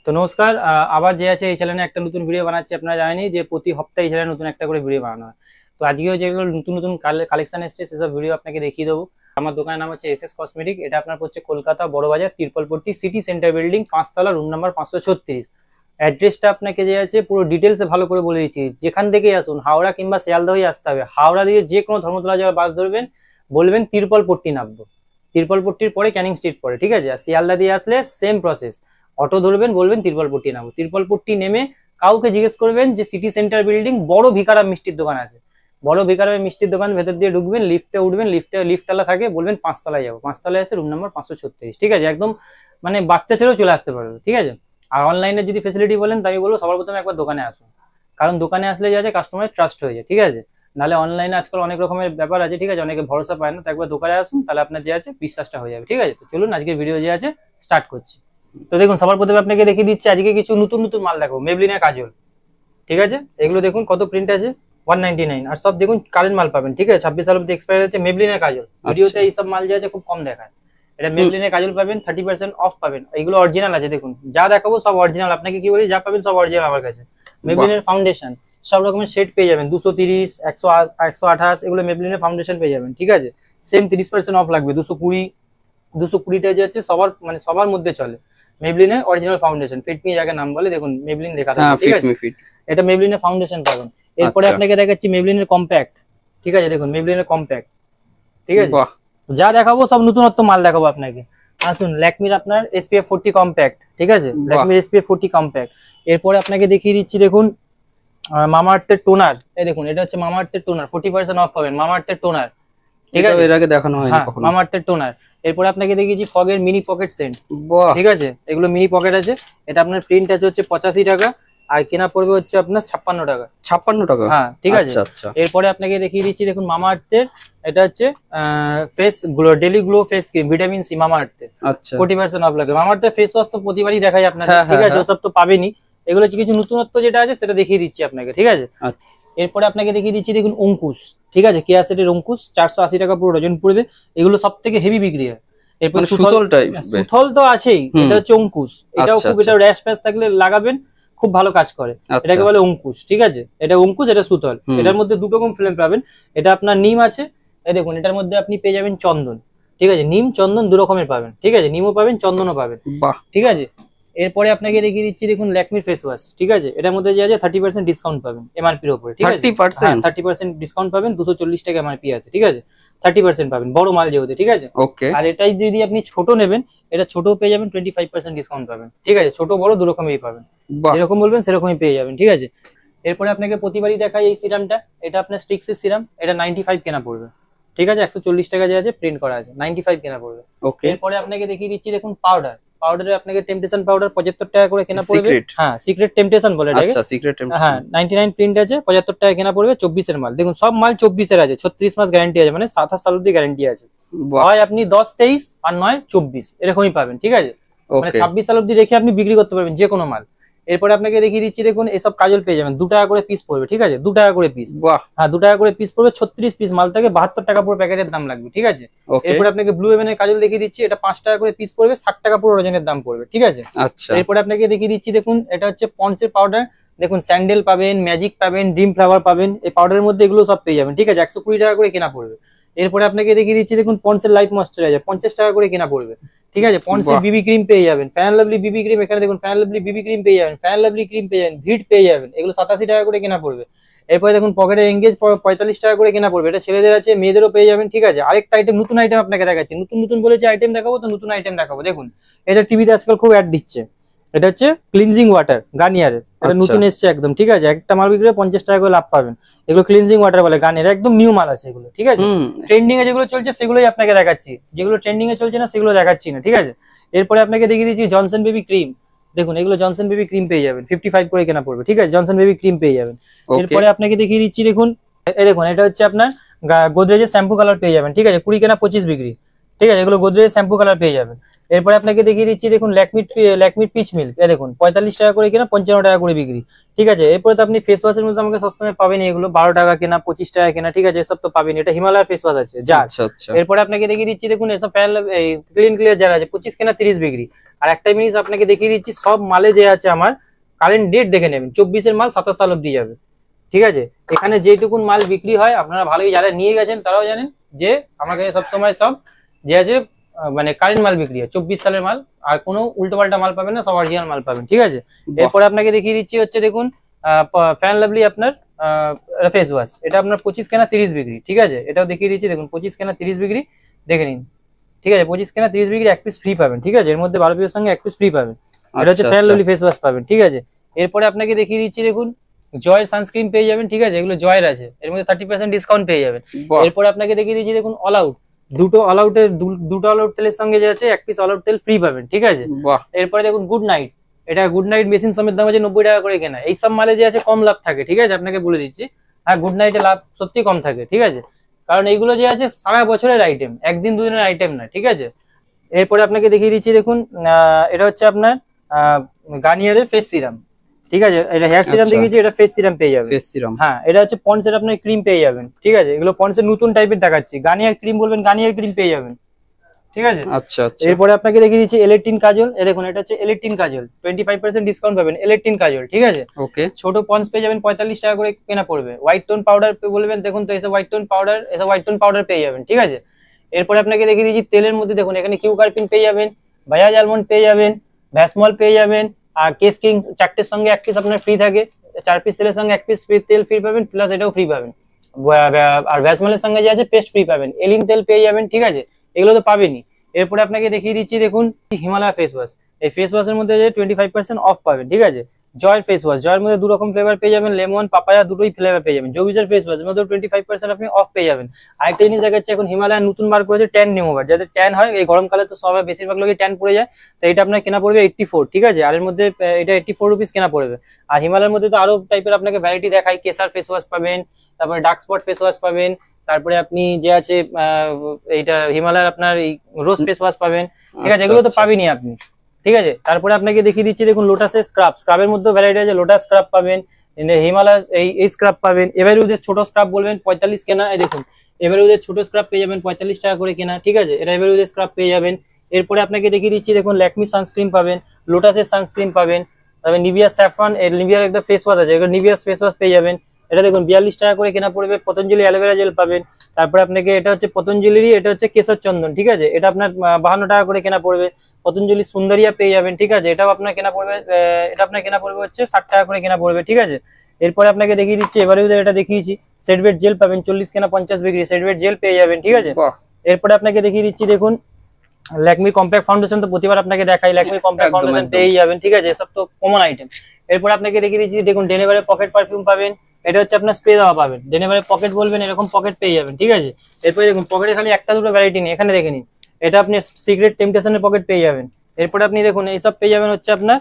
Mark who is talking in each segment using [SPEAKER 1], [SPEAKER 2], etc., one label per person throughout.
[SPEAKER 1] তো নমস্কার, আবার যে আছে এই চ্যানেলে একটা নতুন ভিডিও বানাচ্ছি। আপনারা জানেনই যে প্রতি সপ্তাহে এই চ্যানেলে নতুন একটা করে ভিডিও বানানো হয়। তো আজকেও যেগুলো নতুন নতুন কালেকশন এসছে সেসব ভিডিও আপনাকে দেখিয়ে দেবো। আমার দোকানের নাম হচ্ছে এস এস কসমেটিক। এটা আপনার হচ্ছে Kolkata Burrabazar Tirpalpatti city centre building 5 তলা, রুম নাম্বার 536। অ্যাড্রেসটা আপনাকে যে আছে পুরো ডিটেলসে ভালো করে বলে দিচ্ছি। যেখান থেকেই আসুন, হাওড়া কিংবা শিয়ালদা হয়ে আসতে হবে। হাওড়া দিয়ে যে কোনো ধর্মতলা যাওয়ার বাস ধরবেন, বলবেন তিরপলপট্টি নামবো। তিরপলপট্টির পরে ক্যানিং স্ট্রিট পড়ে, ঠিক আছে। আর শিয়ালদা দিয়ে আসলে সেম প্রসেস, অটো ধরবেন, বলবেন তিরপলপট্টি নামবো। তিরপলপট্টি নেমে কাউকে জিজ্ঞেস করবেন যে সিটি সেন্টার বিল্ডিং বড় ভিকারাম মিষ্টির দোকান আছে। বড় ভিকারামের মিষ্টির দোকান ভেতর দিয়ে ঢুকবেন, লিফটে উঠবেন, লিফটওয়ালা থাকে, বলবেন 5 তলায় যাবো। 5 তলায় এসে রুম নাম্বার 536, ঠিক আছে। একদম মানে বাচ্চা ছেলেও চলে আসতে পারবে, ঠিক আছে। আর অনলাইনে যদি ফেসিলিটি বলেন তাই বলবো সবার প্রথমে একবার দোকানে আসুন, কারণ দোকানে আসলে যা আছে কাস্টমারের ট্রাস্ট হয়ে যায়, ঠিক আছে। নাহলে অনলাইনে আজকাল অনেক রকমের ব্যাপার আছে, ঠিক আছে, অনেকে ভরসা পায় না। তো একবার দোকানে আসুন, তাহলে আপনার যে আছে বিশ্বাসটা হয়ে যাবে, ঠিক আছে। তো চলুন আজকের ভিডিও যে আছে স্টার্ট করছি। তো দেখুন, সবার প্রথমে আপনাকে দেখিয়ে দিচ্ছি আজকে কিছু নতুন নতুন মাল দেখো। মেবলিনের কাজল, ঠিক আছে। এগুলো দেখুন কত প্রিন্ট আছে, 199। আর সব দেখুন কারেন্ট মাল পাবেন, ঠিক আছে। 26 সাল অব্দি এক্সপায়ার আছে মেবলিনের কাজল। ভিডিওতে এইসব মাল যে আছে খুব কম দেখায়। এটা মেবলিনের কাজল পাবেন, 30% অফ পাবেন। এগুলো অরিজিনাল আছে, দেখুন যা দেখাবো সব অরিজিনাল। আপনাকে কি বলি, যা পাবেন সব অরিজিনাল আমার কাছে। মেবলিনের ফাউন্ডেশন সব রকমের শেড পেয়ে যাবেন, 230, 128, এগুলো মেবলিনের ফাউন্ডেশন পেয়ে যাবেন, ঠিক আছে। সেম 30% অফ লাগবে। 220টা যে আছে সবার মানে সবার মধ্যে চলে। মেবলিনের অরিজিনাল ফাউন্ডেশন, ফিট মি যাকে নাম বলে, দেখুন মেবলিন লেখা থাকে, ঠিক আছে। এটা মেবলিনের ফাউন্ডেশন পাবেন। এরপরে আপনাকে দেখাচ্ছি মেবলিনের কম্প্যাক্ট, ঠিক আছে। দেখুন মেবলিনের কম্প্যাক্ট, ঠিক আছে। যা দেখাবো সব নতুনত্ব মাল দেখাবো আপনাকে। আসুন, ল্যাকমির আপনার SPF 40 কম্প্যাক্ট, ঠিক আছে। ল্যাকমির SPF 40 কম্প্যাক্ট। এরপরে আপনাকে দেখিয়ে দিচ্ছি, দেখুন মামাআর্থের টোনার। এই দেখুন, এটা হচ্ছে মামাআর্থের টোনার, 40% অফ পাবেন। মামাআর্থের টোনার, ঠিক আছে, এর আগে দেখানো হয়নি কখনো। মামাআর্থের টোনার। এরপরে আপনাকে দেখিয়েছি ফগের মিনি পকেট সেন্ট, ঠিক আছে। এগুলো মিনি পকেট আছে। এটা আপনার প্রিন্ট আছে হচ্ছে 85 টাকা, আর কেনা পড়বে হচ্ছে আপনার 56 টাকা। 56 টাকা, হ্যাঁ, ঠিক আছে। এরপরে আপনাকে দেখিয়ে দিচ্ছি, দেখুন মামাআর্থের এটা হচ্ছে face glow, daily glow face cream, vitamin C, মামাআর্থের 40% অফ লাগে। মামাআর্থের ফেস ওয়াশ তো প্রতিবারই দেখাই আপনাদের, ঠিক আছে, ওসব তো পাবেনই। এগুলো হচ্ছে কিছু নতুনত্ব যেটা আছে সেটা দেখিয়ে দিচ্ছি আপনাকে, ঠিক আছে। এরপরে আপনাকে দেখিয়ে দিচ্ছি, দেখুন অঙ্কুশ, ঠিক আছে। কেয়া সেটের অঙ্কুশ 480 টাকা পুরো ডজন পড়বে। এগুলো সব থেকে হেভি বিক্রি হয়। এরপর সুথল তো আছেই, এটা হচ্ছে অঙ্কুশ। এটাও খুব, এটা র্যাশ প্যাশ থাকলে লাগাবেন, খুব ভালো কাজ করে। এটাকে বলে অঙ্কুশ, ঠিক আছে। এটা অঙ্কুশ, এটা সুথল। এটার মধ্যে দুটো রকম ফ্লেম পাবেন। এটা আপনার নিম আছে, এই দেখুন এটার মধ্যে আপনি পেয়ে যাবেন চন্দন, ঠিক আছে। নিম চন্দন দু রকমের পাবেন, ঠিক আছে। নিমও পাবেন, চন্দনও পাবেন, ঠিক আছে। এরপরে আপনাকে দেখিয়ে দিচ্ছি, দেখুন ল্যাকমির ফেস ওয়াশ, ঠিক আছে। এটার মধ্যে যে আছে 30% ডিসকাউন্ট পাবেন এমআরপির উপরে, ঠিক আছে। 30% ডিসকাউন্ট পাবেন, 240 টাকা এমআরপি আছে, ঠিক আছে। 30% পাবেন, বড় মাল যেহেতু, ঠিক আছে। আর এটাই যদি আপনি ছোট নেবেন, এটা ছোট পেয়ে যাবেন 25% ডিসকাউন্ট পাবেন, ঠিক আছে। ছোট বড় দু রকমই পাবেন, যেরকম বলবেন সেরকমই পেয়ে যাবেন, ঠিক আছে। এরপরে আপনাকে প্রতিবারই দেখাই এই সিরামটা। এটা আপনার স্ট্রিক্সের সিরাম, এটা 95 কেনা পড়বে, ঠিক আছে। 140 টাকা যে আছে প্রিন্ট করা আছে, 95 কেনা পড়বে। এরপরে আপনাকে দেখিয়ে দিচ্ছি, দেখুন পাউডার। পাউডারে আপনাকে টেম্পটেশন পাউডার 75 টাকা করে কেনা পড়বে। হ্যাঁ, সিক্রেট টেম্পটেশন বলে এটাকে। আচ্ছা, সিক্রেট টেম্পটেশন, হ্যাঁ, 99 প্রিন্ট আছে, 75 টাকা কেনা পড়বে। 24 এর মাল, দেখুন সব মাল 24 এর আছে। 36 মাস গ্যারান্টি আছে, মানে 27 সাল অবধি গ্যারান্টি আছে। হয় আপনি 10, 23 আর নয় 24, এরকমই পাবেন, ঠিক আছে। মানে 26 সাল অবধি রেখে আপনি বিক্রি করতে পারবেন যে কোনো মাল। এরপরে আপনাকে দেখিয়ে দিচ্ছি, দেখুন এসব কাজল পেয়ে যাবেন 2 টাকা করে পিস পড়বে, ঠিক আছে। 2 টাকা করে পিস, হ্যাঁ 2 টাকা করে পিস পড়বে। 36 পিস মাল থেকে 72 টাকা পুরো প্যাকেটের দাম লাগবে, ঠিক আছে। এরপরে আপনাকে ব্লু হেভেনের কাজল দেখিয়ে দিচ্ছি, এটা 5 টাকা করে পিস পড়বে, 60 টাকা পুরো ডজনের দাম পড়বে, ঠিক আছে। এরপরে আপনাকে দেখিয়ে দিচ্ছি, দেখুন এটা হচ্ছে পন্ডসের পাউডার। দেখুন স্যান্ডেল পাবেন, ম্যাজিক পাবেন, ড্রিম ফ্লাওয়ার পাবেন। এই পাউডারের মধ্যে এগুলো সব পেয়ে যাবেন, ঠিক আছে। 120 টাকা করে কেনা পড়বে। এরপরে আপনাকে দেখিয়ে দিচ্ছি, দেখুন পন্ডসের লাইট ময়েশ্চারাইজার 50 টাকা করে কেনা পড়বে, ঠিক আছে। পন্ডসের বিবি ক্রিম পেয়ে যাবেন, ফ্যান লাভলি বিবি ক্রিম, এখানে দেখুন ফ্যান লাভলি বিবি ক্রিম পেয়ে যাবেন, ফ্যান লাভলি ক্রিম পেয়ে যাবেন, ভিট পেয়ে যাবেন। এগুলো 87 টাকা করে কেনা পড়বে। এরপরে দেখুন পকেটে এঙ্গেজ 45 টাকা করে কেনা পড়বে। এটা ছেলেদের আছে, মেয়েদেরও পেয়ে যাবেন, ঠিক আছে। আরেকটা আইটেম, নতুন আইটেম আপনাকে দেখাচ্ছি। নতুন নতুন বলেছে আইটেম দেখাবো, তো নতুন আইটেম দেখাবো। দেখুন এটা টিভিতে আজকাল খুব অ্যাড দিচ্ছে। এটা হচ্ছে ক্লিনজিং ওয়াটার গার্নিয়ার, এটা নতুন এসছে একদম, ঠিক আছে। একটা মাল বিক্রি করে 50 টাকা করে লাভ পাবেন। এগুলো ক্লিনজিং ওয়াটার বলে, গার্নিয়ার, একদম নিউ মাল আছে এগুলো, ঠিক আছে। ট্রেন্ডিং এ যেগুলো চলছে সেগুলোই আপনাকে দেখাচ্ছি, যেগুলো ট্রেন্ডিং এ চলছে না সেগুলো দেখাচ্ছি না, ঠিক আছে। এরপরে আপনাকে দেখিয়ে দিচ্ছি জনসন বেবি ক্রিম। দেখুন এগুলো জনসন বেবি ক্রিম পেয়ে যাবেন, 55 করে কেনা পড়বে, ঠিক আছে। জনসন বেবি ক্রিম পেয়ে যাবেন। এরপরে আপনাকে দেখিয়ে দিচ্ছি, দেখুন এই দেখুন এটা হচ্ছে আপনার গোদরেজের শ্যাম্পু কালার পেয়ে যাবেন, ঠিক আছে। 20 কেনা 25 বিক্রি, ঠিক আছে, এগুলো গোদরেজ শ্যাম্পু কালার পেয়ে যাবেন। এরপরে আপনাকে দেখিয়ে দিচ্ছি দেখুন ল্যাকমির পিচ মিল্ক, এ দেখুন 45 টাকা করে কেনা, 55 টাকা করে বিক্রি। ঠিক আছে, এরপরে তো আপনি ফেস ওয়াশের মধ্যে আমাকে সবসময় পাবেন এগুলো 12 টাকা কেনা, 25 টাকা কেনা। ঠিক আছে, এসব তো পাবেন। এটা হিমালয়ের ফেস ওয়াশ আছে যা। এরপরে আপনাকে দেখিয়ে দিচ্ছি দেখুন এসব ক্লিন ক্লিয়ার যারা আছে 25 কেনা 30 বিক্রি। আর একটা জিনিস আপনাকে দেখিয়ে দিচ্ছি, সব মালে যে আছে আমার কারেন্ট ডেট দেখে নেবেন, 24-এর মাল 27 সাল অব্দি যাবে। ঠিক আছে, এখানে যেটুকুন মাল বিক্রি হয় আপনারা ভালোই যারা নিয়ে গেছেন তারাও জানেন যে আমাকে সবসময় সব যে আছে মানে কারেন্ট মাল বিক্রি হয়, 24 সালের মাল। আর কোনো উল্টো পাল্টা মাল পাবেন না, সব অরিজিনাল মাল পাবেন। ঠিক আছে, এরপরে আপনাকে দেখিয়ে দিচ্ছি হচ্ছে দেখুন ফ্যান লাভলি আপনার ফেস ওয়াশ, এটা আপনার 25 কেনা 30 বিক্রি। ঠিক আছে, এটাও দেখিয়ে দিচ্ছি দেখুন 25 কেনা 30 বিক্রি, দেখে নিন। ঠিক আছে, 25 কেনা 30 বিক্রি, 1 পিস ফ্রি পাবেন। ঠিক আছে, এর মধ্যে 12 পিসের সঙ্গে 1 পিস ফ্রি পাবেন। এটা হচ্ছে ফ্যান লাভলি ফেস ওয়াশ পাবেন। ঠিক আছে, এরপরে আপনাকে দেখিয়ে দিচ্ছি দেখুন জয় সানস্ক্রিন পেয়ে যাবেন। ঠিক আছে, এগুলো জয়ের আছে, এর মধ্যে 30% ডিসকাউন্ট পেয়ে যাবেন। এরপরে আপনাকে দেখিয়ে দিচ্ছি দেখুন অল আউট, দুটো অল আউট তেলের সঙ্গে যে আছে 1 পিস অল আউট তেল ফ্রি পাবেন। ঠিক আছে, এরপরে দেখুন গুড নাইট, এটা গুড নাইট মেশিন সমেত দাম আছে 90 টাকা করে কেনা। এই সব মালে যে আছে কম লাভ থাকে। ঠিক আছে, আপনাকে বলে দিচ্ছি, হ্যাঁ গুড নাইটে লাভ সত্যি কম থাকে। ঠিক আছে, কারণ এইগুলো যে আছে সারা বছরের আইটেম, একদিন দুদিনের আইটেম না। ঠিক আছে, এরপরে আপনাকে দেখিয়ে দিচ্ছি দেখুন এটা হচ্ছে আপনার গার্নিয়ারের ফেস সিরাম। ঠিক আছে, এটা হেয়ার সিরাম দেখিয়েছি, এটা ফেস সিরাম পেয়ে যাবেন। ফেস সিরাম, হ্যাঁ এটা হচ্ছে পন্ডস এর আপনার ক্রিম পেয়ে যাবেন। ঠিক আছে, এগুলো পন্ডস এর নতুন টাইপের দেখাচ্ছি। গার্নিয়ার ক্রিম বলবেন, গার্নিয়ার ক্রিম পেয়ে যাবেন। ঠিক আছে, আচ্ছা আচ্ছা। এরপরে আপনাকে দেখিয়ে দিচ্ছি এলেকট্রিন কাজল, এই দেখুন এটা হচ্ছে এলেকট্রিন কাজল, 25% ডিসকাউন্ট পাবেন এলেকট্রিন কাজল। ঠিক আছে, ওকে, ছোট পন্ডস পেয়ে যাবেন 45 টাকা করে কেনা পড়বে। হোয়াইট টোন পাউডার বলবেন, দেখুন তো এসব হোয়াইট টোন পাউডার পেয়ে যাবেন। ঠিক আছে, এরপরে আপনাকে দেখিয়ে দিচ্ছি তেলের মধ্যে দেখুন এখানে কিউ কার্পিন পেয়ে যাবেন, বাজাজ আলমন্ড পেয়ে যাবেন, ভ্যাসমল পেয়ে যাবেন। আর কেস কিং 4টের সঙ্গে 1 পিস আপনার ফ্রি থাকে, 4 পিস তেলের সঙ্গে 1 পিস তেল ফ্রি পাবেন, প্লাস এটাও ফ্রি পাবেন। আর ভ্যাসমলের সঙ্গে যে আছে পেস্ট ফ্রি পাবেন, এলিন তেল পেয়ে যাবেন। ঠিক আছে, এগুলো তো পাবেনই। এরপরে আপনাকে দেখিয়ে দিচ্ছি দেখুন হিমালয় ফেস ওয়াশ, এই ফেস ওয়াশের মধ্যে 25% অফ পাবেন। ঠিক আছে, জয়ের ফেস ওয়াশ, জয়ের মধ্যে 2 রকম ফ্লেভার পেয়ে যাবেন, লেমন পাপায়া, দুটোই ফ্লেভার পেয়ে যাবেন। জবিজের ফেস ওয়াশ এর মধ্যে 25% আপনি অফ পেয়ে যাবেন। আরেকটা জিনিস দেখাচ্ছি, এখন হিমালয় নতুন বার করেছে ট্যান রিমুভার, যাদের ট্যান হয় এই গরমকালে তো সবাই বেশিরভাগ লোকই ট্যান পড়ে যায়, তো এটা আপনার কেনা পড়বে 84। ঠিক আছে, আর এর মধ্যে এটা 84 রুপিস কেনা পড়বে। আর হিমালয়ের মধ্যে তো আরো টাইপের আপনাকে ভ্যারাইটি দেখাই, কেসার ফেস ওয়াশ পাবেন, তারপরে ডার্ক স্পট ফেস ওয়াশ পাবেন, তারপরে আপনি যে আছে এইটা হিমালয়ের আপনার এই রোজ ফেস ওয়াশ পাবেন। ঠিক আছে, এগুলো তো পাবেনই আপনি। ঠিক আছে, তারপরে আপনাকে দেখিয়ে দিচ্ছি দেখুন লোটাসের স্ক্রাবের মধ্যে ভ্যারাইটি আছে, লোটাস স্ক্রাব পাবেন, হিমালয় এই স্ক্রাব পাবেন। এভারউডের ছোট স্ক্রাব বলবেন 45 কেনা, এই দেখুন এভারউডের ছোট স্ক্রাব পেয়ে যাবেন 45 টাকা করে কেনা। ঠিক আছে, এটা এভারউডের স্ক্রাব পেয়ে যাবেন। এরপরে আপনাকে দেখিয়ে দিচ্ছি দেখুন ল্যাকমি সানস্ক্রিন পাবেন, লোটাসের সানস্ক্রিন পাবেন, তারপরে নিভিয়া স্যাফরন, নিভিয়ার একটা ফেস ওয়াশ আছে, নিভিয়া ফেস ওয়াশ পেয়ে যাবেন। এটা দেখুন 42 টাকা করে কেনা পড়বে। পতঞ্জলি অ্যালোভেরা জেল পাবেন। তারপরে আপনাকে এটা হচ্ছে পতঞ্জলিরই, এটা হচ্ছে কেশর চন্দন। ঠিক আছে, এটা আপনার 52 টাকা করে কেনা পড়বে। পতঞ্জলি সুন্দরিয়া পেয়ে যাবেন। ঠিক আছে, এটাও আপনার কেনা পড়বে, এটা আপনার কেনা পড়বে হচ্ছে 60 টাকা করে কেনা পড়বে। ঠিক আছে, এরপরে আপনাকে দেখিয়ে দিচ্ছি এবারে এটা দেখিয়েছি সেটওয়েট জেল পাবেন, 40 কেনা 50 বিক্রি, সেটওয়েট জেল পেয়ে যাবেন। ঠিক আছে, এরপরে আপনাকে দেখিয়ে দিচ্ছি দেখুন ল্যাকমি কম্প্যাক্ট ফাউন্ডেশন, তো প্রতিবার আপনাকে দেখাই ল্যাকমি কম্প্যাক্ট ফাউন্ডেশন পেয়ে যাবেন। ঠিক আছে, এসব তো কমন আইটেম। এরপরে আপনাকে দেখিয়ে দিচ্ছি দেখুন ডেনেভারের পকেট পারফিউম পাবেন, এটা হচ্ছে আপনার স্প্রে দেওয়া পাবেন। ডেনেভারের পকেট বলবেন, এরকম পকেট পেয়ে যাবেন। ঠিক আছে, এরপরে দেখুন পকেটে খালি একটা দুটো ভ্যারাইটি নেই, এখানে দেখে নিন, এটা আপনি সিক্রেট টেম্পটেশনের পকেট পেয়ে যাবেন। এরপরে আপনি দেখুন এইসব পেয়ে যাবেন হচ্ছে আপনার,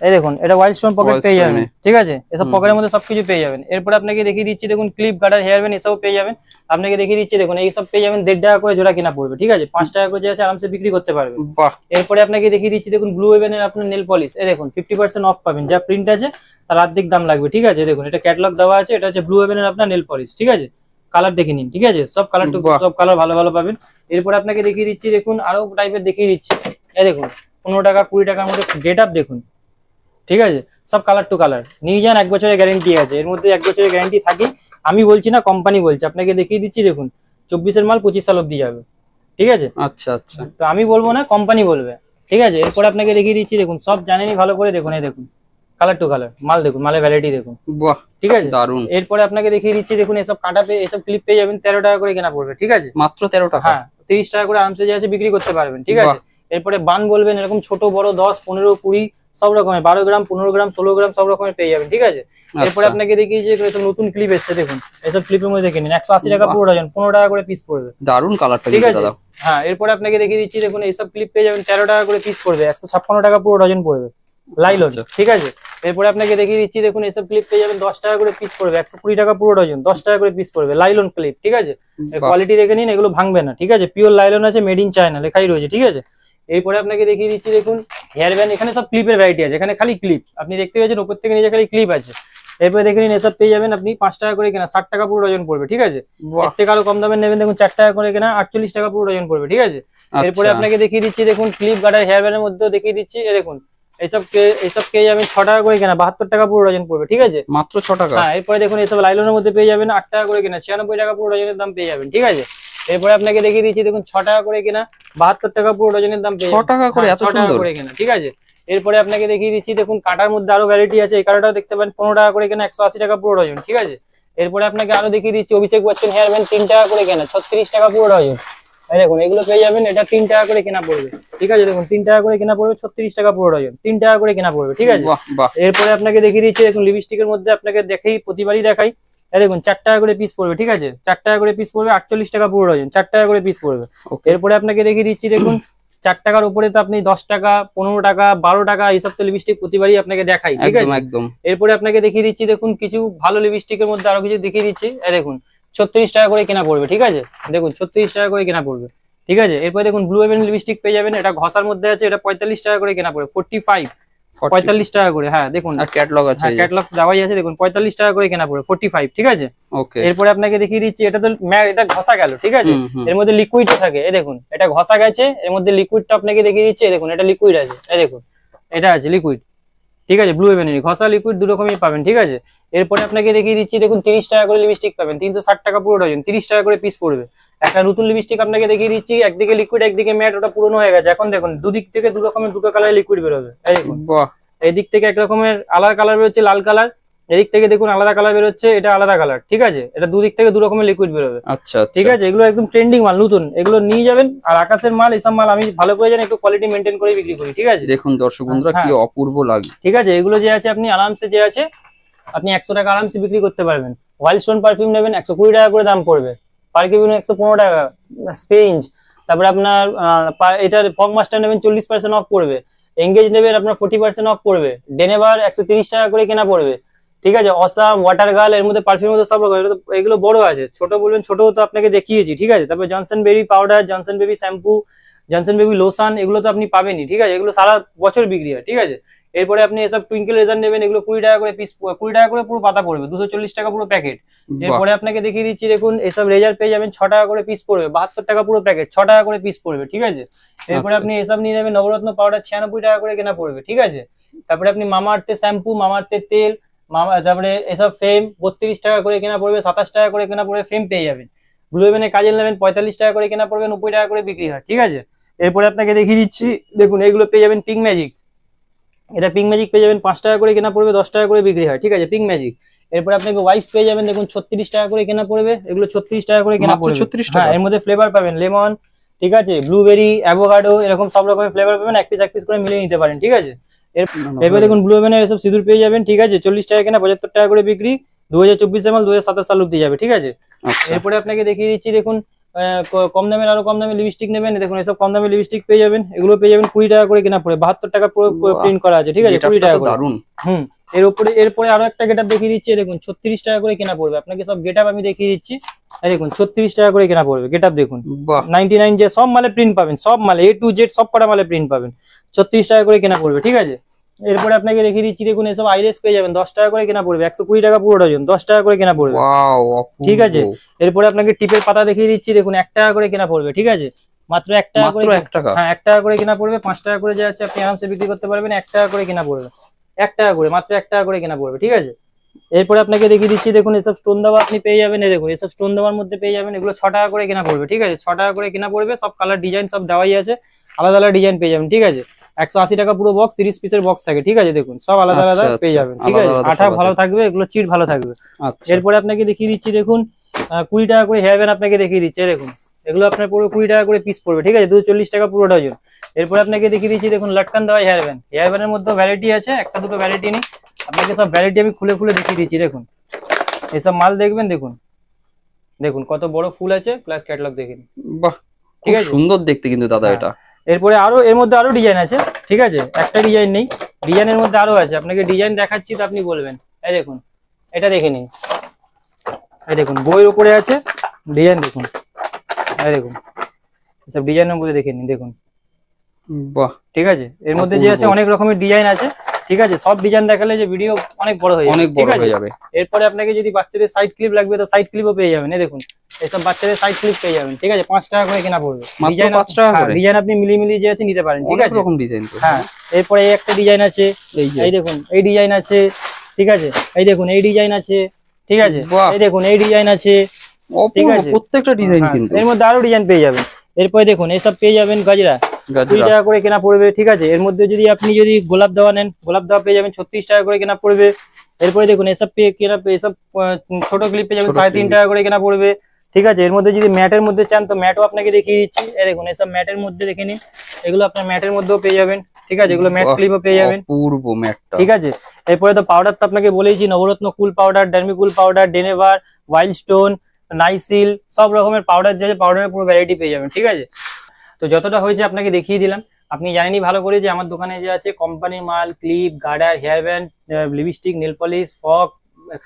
[SPEAKER 1] এই দেখুন এটা ওয়াইল্ড স্টোন পকেট পেয়ে যাবেন। ঠিক আছে, এসব পকেটের মধ্যে সবকিছু পেয়ে যাবেন। এরপরে আপনাকে দেখিয়ে দিচ্ছি দেখুন ক্লিপ গার্ডার, হেয়ার ব্যান্ড, এসব পেয়ে যাবেন। আপনাকে দেখিয়ে দিচ্ছি দেখুন এইসব পেয়ে যাবেন 1.5 টাকা করে জোড়া কিনা পড়বে। ঠিক আছে, 5 টাকা করে যে আছে আরামসে বিক্রি করতে পারবেন। এরপরে আপনাকে দেখিয়ে দিচ্ছি দেখুন ব্লু হেভেনের আপনার নেল পলিশ, এই দেখুন 50% অফ পাবেন, যা প্রিন্ট আছে তার অর্ধেক দাম লাগবে। ঠিক আছে, দেখুন এটা ক্যাটালগ দেওয়া আছে, এটা হচ্ছে ব্লু হেভেনের আপনার নেল পলিশ। ঠিক আছে, কালার দেখে নিন। ঠিক আছে, সব কালার সব কালার ভালো ভালো পাবেন। এরপরে আপনাকে দেখিয়ে দিচ্ছি দেখুন আরো টাইপের দেখিয়ে দিচ্ছি, এই দেখুন 15 টাকা 20 টাকার মধ্যে গেট আপ দেখুন। ঠিক আছে, সব কালার টু কালার নিয়ে যান, 1 বছরের গ্যারেন্টি আছে, এর মধ্যে 1 বছরের গ্যারেন্টি থাকে। আমি বলছি না, কোম্পানি বলছে। আপনাকে দেখিয়ে দিচ্ছি দেখুন 24-এর মাল 25 সাল অব্দি যাবে। ঠিক আছে, আচ্ছা আচ্ছা, তো আমি বলবো না, কোম্পানি বলবে। ঠিক আছে, এরপরে আপনাকে দেখিয়ে দিচ্ছি দেখুন সব জানেনই ভালো করে, দেখুন এই দেখুন কালার টু কালার মাল, দেখুন মালের ভ্যারাইটি দেখুন। বাহ, ঠিক আছে, দারুন। এরপরে আপনাকে দেখিয়ে দিচ্ছি দেখুন এসব কাটা পেয়ে, এসব ক্লিপ পেয়ে যাবেন 13 টাকা করে কেনা পড়বে। ঠিক আছে, মাত্র 13 টাকা, হ্যাঁ 30 টাকা করে আরামসে যে আছে বিক্রি করতে পারবেন। ঠিক আছে, এরপরে বান বলবেন, এরকম ছোট বড় 10, 15, 20 সব রকমের, 12 গ্রাম, 15 গ্রাম, 16 গ্রাম সব রকমের পেয়ে যাবেন। ঠিক আছে, এরপরে আপনাকে দেখিয়ে যে এসব নতুন ক্লিপ এসছে, দেখুন এসব ক্লিপের মধ্যে দেখে নিন 180 টাকা পুরো ডজন, 15 টাকা করে পিস পড়বে। দারুন কালারটা, ঠিক আছে দাদা। হ্যাঁ, এরপরে আপনাকে দেখিয়ে দিচ্ছি দেখুন এইসব ক্লিপ পেয়ে যাবেন 13 টাকা করে পিস পড়বে, 156 টাকা পুরো ডজন পড়বে লাইলন। ঠিক আছে, এরপরে আপনাকে দেখিয়ে দিচ্ছি, দেখুন এসব ক্লিপ পেয়ে যাবেন 10 টাকা করে পিস পড়বে, 120 টাকা পুরো ডজন, 10 টাকা করে পিস পড়বে। লাইলন ক্লিপ, ঠিক আছে, কোয়ালিটি দেখে নিন, এগুলো ভাঙবে না, ঠিক আছে, পিওর লাইলন আছে, মেড ইন চায়না লেখাই রয়েছে, ঠিক আছে। এরপরে আপনাকে দেখিয়ে দিচ্ছি, দেখুন হেয়ার ব্যান্ড, এখানে সব ক্লিপের ভ্যারাইটি আছে, এখানে খালি ক্লিপ আপনি দেখতে পাচ্ছেন, উপর থেকে নিচে খালি ক্লিপ আছে। এরপরে দেখে নিন, এসব পেয়ে যাবেন আপনি 5 টাকা করে কেনা, 60 টাকা পুরো ডজন পড়বে, ঠিক আছে। এর থেকে আরো কম দামের নেবেন, দেখুন 4 টাকা করে কেনা, 48 টাকা পুরো ডজন পড়বে, ঠিক আছে। এরপরে আপনাকে দেখিয়ে দিচ্ছি, দেখুন ক্লিপ গার্ডার হেয়ার ব্যান্ডের মধ্যেও দেখিয়ে দিচ্ছি, দেখুন এইসব পেয়ে যাবেন 6 টাকা করে কেনা, 72 টাকা পুরো ডজন পড়বে, ঠিক আছে,
[SPEAKER 2] মাত্র 6 টাকা।
[SPEAKER 1] হ্যাঁ, এরপরে দেখুন এইসব লাইলনের মধ্যে পেয়ে যাবেন 8 টাকা করে কেনা, 96 টাকা পুরো ডজনের দাম পেয়ে যাবেন, ঠিক আছে। এরপরে আপনাকে দেখিয়ে দিচ্ছি, দেখুন 6 টাকা করে কেনা, 72 টাকা পুরো ডজনের দাম পেয়ে যাবেন,
[SPEAKER 2] 6 টাকা করে, এত সুন্দর
[SPEAKER 1] করে কেনা, ঠিক আছে। এরপরে আপনাকে দেখিয়ে দিচ্ছি, দেখুন কাটার মধ্যে আরো ভ্যারাইটি আছে, এই কাটাটাও দেখতে পারেন 15 টাকা করে কেনা, 180 টাকা পুরো ডজন, ঠিক আছে। এরপরে আপনাকে আরো দেখিয়ে দিচ্ছি, অভিষেক বচ্চন হেয়ার ব্যান্ড 3 টাকা করে কেনা, 36 টাকা পুরো ডজন, দেখুন এগুলো পেয়ে যাবেন, এটা 3 টাকা করে কেনা পড়বে, ঠিক আছে, দেখুন 3 টাকা করে কেনা পড়বে, 36 টাকা পুরো ডজন, 3 টাকা করে কেনা পড়বে, ঠিক আছে। এরপরে আপনাকে দেখিয়ে দিচ্ছি, দেখুন লিপস্টিকের মধ্যে আপনাকে প্রতিবারই দেখাই, দেখুন 4 টাকা করে পিস পড়বে, ঠিক আছে, 4 টাকা করে পিস পড়বে, 48 টাকা পুরো ডজন, 4 টাকা করে পিস পড়বে। এরপরে আপনাকে দেখিয়ে দিচ্ছি, দেখুন 4 টাকার উপরে তো আপনি 10 টাকা, 15 টাকা, 12 টাকা এইসব তো লিপস্টিক প্রতিবারই আপনাকে দেখাই, ঠিক আছে, একদম। এরপরে আপনাকে দেখিয়ে দিচ্ছি, দেখুন কিছু ভালো লিপস্টিকের মধ্যে আরো কিছু দেখিয়ে দিচ্ছি, দেখুন 36 টাকা করে কেনা পড়বে, ঠিক আছে, দেখুন 36 টাকা করে কেনা পড়বে, ঠিক আছে। এরপরে দেখুন ব্লু হেভেন লিপস্টিক পেয়ে যাবেন, এটা ঘষার মধ্যে আছে, এটা 45 টাকা করে কেনা পড়বে, 45 টাকা করে, হ্যাঁ দেখুন
[SPEAKER 2] ক্যাটালগ আছে,
[SPEAKER 1] ক্যাটালগ দেওয়াই আছে, দেখুন 45 টাকা করে কেনা পড়বে, 45, ঠিক আছে। এরপরে আপনাকে দেখিয়ে দিচ্ছি, এটা তো এটা ঘষা গেল, ঠিক আছে, এর মধ্যে লিকুইডও থাকে, দেখুন এটা ঘষা গেছে, এর মধ্যে লিকুইডটা আপনাকে দেখিয়ে দিচ্ছি, দেখুন এটা লিকুইড আছে, দেখুন এটা আছে লিকুইড, ঠিক আছে, ব্লু হেভেনের ঘষা লিকুইড দু রকমই পাবেন, ঠিক আছে। এরপরে আপনাকে দেখিয়ে দিচ্ছি, দেখুন 30 টাকা করে লিপস্টিক পাবেন, 360 টাকা পুরো ডজন, 30 টাকা করে পিস পড়বে। একটা নতুন লিপস্টিক আপনাকে দেখিয়ে দিচ্ছি, একদিকে লিকুইড একদিকে ম্যাট, ওটা পুরনো হয়ে গেছে, এখন দেখুন দুদিক থেকে দু রকমের দুটো কালার লিকুইড বেরোবে, দেখুন এদিক থেকে এক রকমের আলাদা কালার বেরোচ্ছে লাল কালার, এদিক থেকে দেখুন আলাদা কালার বেরোচ্ছে, এটা আলাদা কালার, ঠিক আছে, এটা দুদিক থেকে দু রকমের লিকুইড বেরোবে, আচ্ছা, ঠিক আছে। এগুলো একদম ট্রেন্ডিং মাল, নতুন, এগুলো নিয়ে যাবেন। আর আকাশের মাল, এইসব মাল আমি ভালো করে জানি, একটু কোয়ালিটি মেনটেন করে বিক্রি করি, ঠিক আছে।
[SPEAKER 2] দেখুন দর্শক বন্ধুরা কি অপূর্ব লাগে,
[SPEAKER 1] ঠিক আছে। এগুলো যে আছে আপনি আরামসে যে আছে আপনি 100 টাকা আরামসে বিক্রি করতে পারবেন। ওয়াইল্ড স্টোন পারফিউম নেবেন 120 টাকা করে দাম পড়বে, পারকিউন 115 টাকা, স্পেঞ্জ, তারপরে আপনার এটার ফগ মাস্টার নেবেন 40% অফ পড়বে, এঙ্গেজ নেবেন আপনার 40% অফ পড়বে, ডেনেভার 130 টাকা করে কেনা পড়বে, ঠিক আছে। অসাম, ওয়াটার গার্ল, এর মধ্যে পারফিউম মধ্যে সব রকম, এগুলো বড় আছে, ছোট বলবেন ছোট তো আপনাকে দেখিয়েছি, ঠিক আছে। তারপরে Johnson baby powder, Johnson baby shampoo, Johnson baby lotion, এগুলো তো আপনি পাবেনই, ঠিক আছে, এগুলো সারা বছর বিক্রি হয়, ঠিক আছে। এরপরে আপনি এসব টুইঙ্কেল রেজার নেবেন, এগুলো 20 টাকা করে পিস, 20 টাকা করে পুরো পাতা পড়বে, 240 টাকা পুরো প্যাকেট। এরপরে আপনাকে দেখিয়ে দিচ্ছি, দেখুন এসব রেজার পেয়ে যাবেন 6 টাকা করে পিস পড়বে, 72 টাকা পুরো প্যাকেট, 6 টাকা করে পিস পড়বে, ঠিক আছে। এরপরে আপনি এসব নিয়ে নেবেন, নবরত্ন পাউডার 96 টাকা করে কেনা পড়বে, ঠিক আছে। তারপরে আপনি মামা আর্থের শ্যাম্পু, মামা আর্থের তেল, তারপরে এসব ফেম 32 টাকা করে কেনা পড়বে, 27 টাকা করে কেনা পড়বে, ফেম পেয়ে যাবেন। ব্লু হেভেনের কাজল নেবেন 45 টাকা করে কেনা পড়বে, 90 টাকা করে বিক্রি হয়, ঠিক আছে। এরপরে আপনাকে দেখিয়ে দিচ্ছি, দেখুন এগুলো পেয়ে যাবেন পিঙ্ক ম্যাজিক, এটা পিঙ্ক ম্যাজিক পেয়ে যাবেন 5 টাকা করে কেনা পড়বে, 10 টাকা করে বিক্রি হয়, ঠিক আছে, পিঙ্ক ম্যাজিক। এরপরে আপনাকে ওয়াইফ পেয়ে যাবেন, দেখুন 36 টাকা করে কেনা পড়বে, এগুলো 36 টাকা করে কেনা পড়বে, 36 টাকা। এর মধ্যে ফ্লেভার পাবেন লেমন, ঠিক আছে, ব্লুবেরি, অ্যাভোকাডো, এরকম সব রকমের ফ্লেভার পাবেন, এক পিস করে মিলিয়ে নিতে পারেন, ঠিক আছে। এরপরে দেখুন ব্লু হেভেনের এসব সিঁদুর পেয়ে যাবেন, ঠিক আছে, 40 টাকা কেনা, 75 টাকা করে বিক্রি, 2024 মাল 2027 সাল অব্দি যাবে, ঠিক আছে। এরপরে আপনাকে দেখিয়ে দিচ্ছি, দেখুন কম দামের আরো কম দামের লিপস্টিক নেবেন, দেখুন এসব কম দামের লিপস্টিক পেয়ে যাবেন, এগুলো পেয়ে যাবেন 20 টাকা করে কেনা পড়ে, 72 টাকা প্রিন্ট করা আছে, ঠিক আছে, 20 টাকা করে। এরপরে আরো একটা গেটআপ দেখিয়ে দিচ্ছি, দেখুন 36 টাকা করে কেনা পড়বে, আপনাকে সব গেটআপ আমি দেখিয়ে দিচ্ছি, দেখুন 36 টাকা করে কেনা পড়বে গেটআপ, দেখুন 99 যে সব মালে প্রিন্ট পাবেন, সব মালে A to Z সব কটা মালে প্রিন্ট পাবেন, 36 টাকা করে কেনা পড়বে, ঠিক আছে। এরপরে আপনাকে দেখিয়ে দিচ্ছি, দেখুন এসব আইলেস পেয়ে যাবেন 10 টাকা করে কেনা পড়বে, 120 টাকা পুরো ডজন, 10 টাকা করে কেনা পড়বে, ঠিক আছে। এরপরে আপনাকে টিপের পাতা দেখিয়ে দিচ্ছি, দেখুন 1 টাকা করে কেনা পড়বে, ঠিক আছে, মাত্র 1 টাকা করে, হ্যাঁ 1 টাকা করে কেনা পড়বে, 5 টাকা করে যে আছে আপনি আরামসে বিক্রি করতে পারবেন, 1 টাকা করে কেনা পড়বে, 1 টাকা করে, মাত্র 1 টাকা করে কেনা পড়বে, ঠিক আছে। এরপরে আপনাকে দেখিয়ে দিচ্ছি, দেখুন এসব স্টোন দেওয়া আপনি পেয়ে যাবেন, দেখুন এসব স্টোন দেওয়ার মধ্যে পেয়ে যাবেন, এগুলো 6 টাকা করে কেনা পড়বে, ঠিক আছে, 6 টাকা করে কেনা পড়বে, সব কালার ডিজাইন সব দেওয়াই আছে, আলাদা আলাদা ডিজাইন পেয়ে যাবেন, ঠিক আছে। 180 টাকা পুরো বক্স, 30 পিসের বক্স থাকে, ঠিক আছে, দেখুন সব আলাদা আলাদা পেয়ে যাবেন, ঠিক আছে, আঠা ভালো থাকবে, এগুলো চিট ভালো থাকবে। এরপরে আপনাকে দেখিয়ে দিচ্ছি, দেখুন 20 টাকা করে হেয়ার ব্যান্ড আপনাকে দেখিয়ে দিচ্ছে, দেখুন এগুলো আপনার পুরো 20 টাকা করে পিস পড়বে, ঠিক আছে, 240 টাকা পুরো ডজন। এরপরে আপনাকে দেখিয়ে দিচ্ছি, দেখুন লটকান দেওয়া হেয়ার ব্যান্ড, হেয়ার ব্যান্ডের মধ্যে ভ্যারাইটি আছে, একটা দুটো ভ্যারাইটি নেই, আপনাকে সব ভ্যারাইটি আমি খুলে খুলে দেখিয়ে দিচ্ছি, দেখুন এসব মাল দেখবেন, দেখুন দেখুন কত বড় ফুল আছে, প্লাস ক্যাটালগ দেখেন,
[SPEAKER 2] বাহ ঠিক আছে, সুন্দর দেখতে কিন্তু দাদা এটা।
[SPEAKER 1] এরপরে আরো এর মধ্যে আরো ডিজাইন আছে, ঠিক আছে, একটা ডিজাইন নেই, ডিজাইনের মধ্যে আরো আছে, আপনাকে ডিজাইন দেখাচ্ছি তো আপনি বলবেন। এই দেখুন, এটা দেখে নিন, এই দেখুন বইয়ের উপরে আছে ডিজাইন, দেখুন এই দেখুন সব ডিজাইনের মধ্যে দেখে নিন, দেখুন
[SPEAKER 2] বাহ,
[SPEAKER 1] ঠিক আছে। এর মধ্যে যে আছে
[SPEAKER 2] অপূর্ব।
[SPEAKER 1] অনেক রকমের ডিজাইন আছে, ঠিক আছে। সব ডিজাইন দেখালে যে ভিডিও অনেক বড় হয়ে যাবে,
[SPEAKER 2] অনেক
[SPEAKER 1] ঠিক
[SPEAKER 2] বড়
[SPEAKER 1] আছে।
[SPEAKER 2] হয়ে যাবে।
[SPEAKER 1] এরপরে আপনাকে যদি বাচ্চাদের সাইড ক্লিপ লাগবে তো সাইড ক্লিপও পেয়ে যাবেন, এই দেখুন এইসব বাচ্চাদের সাইড ক্লিপ পেয়ে যাবেন, ঠিক আছে। 5 টাকা করে কেনা পড়বে।
[SPEAKER 2] মাত্র
[SPEAKER 1] ডিজাইন
[SPEAKER 2] 5 টাকা করে?
[SPEAKER 1] ডিজাইন আপনি মিলিয়ে যে আছে নিতে পারেন, ঠিক
[SPEAKER 2] অনেক
[SPEAKER 1] আছে।
[SPEAKER 2] রকম ডিজাইন তো।
[SPEAKER 1] হ্যাঁ, এরপরে এই একটা ডিজাইন আছে,
[SPEAKER 2] এই যে
[SPEAKER 1] এই দেখুন এই ডিজাইন আছে, ঠিক আছে। এই দেখুন এই ডিজাইন আছে, ঠিক আছে।
[SPEAKER 2] বাহ।
[SPEAKER 1] এই দেখুন এই ডিজাইন আছে, ঠিক
[SPEAKER 2] অপূর্ব
[SPEAKER 1] আছে।
[SPEAKER 2] প্রত্যেকটা ডিজাইন
[SPEAKER 1] হ্যাঁ,
[SPEAKER 2] কিন্তু।
[SPEAKER 1] এর মধ্যে আরো ডিজাইন পেয়ে যাবেন। এরপরে দেখুন এসব পেয়ে যাবেন গাজরা, 20
[SPEAKER 2] গাজরা
[SPEAKER 1] টাকা করে কেনা পড়বে, ঠিক আছে। এর মধ্যে যদি আপনি যদি গোলাপ দেওয়া নেন, গোলাপ দেওয়া পেয়ে যাবেন 36 টাকা করে কেনা পড়বে। এরপরে দেখুন এসব এসব ছোট ক্লিপ পেয়ে যাবেন
[SPEAKER 2] ছোট
[SPEAKER 1] 3.5
[SPEAKER 2] clip।
[SPEAKER 1] টাকা করে কেনা পড়বে, ঠিক আছে। এর মধ্যে যদি ম্যাটের মধ্যে চান তো ম্যাটও আপনাকে দেখিয়ে দিচ্ছি, এই দেখুন এসব ম্যাটের মধ্যে দেখে নিন, এগুলো আপনার ম্যাটের মধ্যেও পেয়ে যাবেন, ঠিক আছে। এগুলো ম্যাট
[SPEAKER 2] বাহ,
[SPEAKER 1] ক্লিপও পেয়ে যাবেন,
[SPEAKER 2] অপূর্ব ম্যাটটা।
[SPEAKER 1] ঠিক আছে। এরপরে তো পাউডার তো আপনাকে বলেইছি, নবরত্ন cool powder, ডার্মি cool powder, ডেনেভার, wild stone, Nycil, সব রকমের পাউডার যে আছে পাউডারের পুরো ভ্যারাইটি পেয়ে যাবেন, ঠিক আছে। তো যতটা হয়েছে আপনাকে দেখিয়ে দিলাম। আপনি জানেনই ভালো করে যে আমার দোকানে যে আছে কোম্পানির মাল, clip, garter, hair band, lipstick, nail polish, Fogg,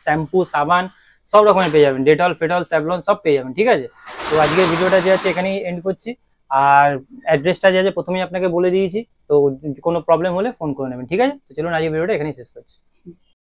[SPEAKER 1] shampoo, সাবান সব রকমের পেয়ে যাবেন, ডেটল, ফেটল, স্যাভলন সব পেয়ে যাবেন, ঠিক আছে। তো আজকের ভিডিওটা যে আছে এখানেই এন্ড করছি। আর অ্যাড্রেসটা যে আছে প্রথমেই আপনাকে বলে দিয়েছি, তো কোনো প্রবলেম হলে ফোন করে নেবেন, ঠিক আছে। তো চলুন আজকের ভিডিওটা এখানেই শেষ করছি।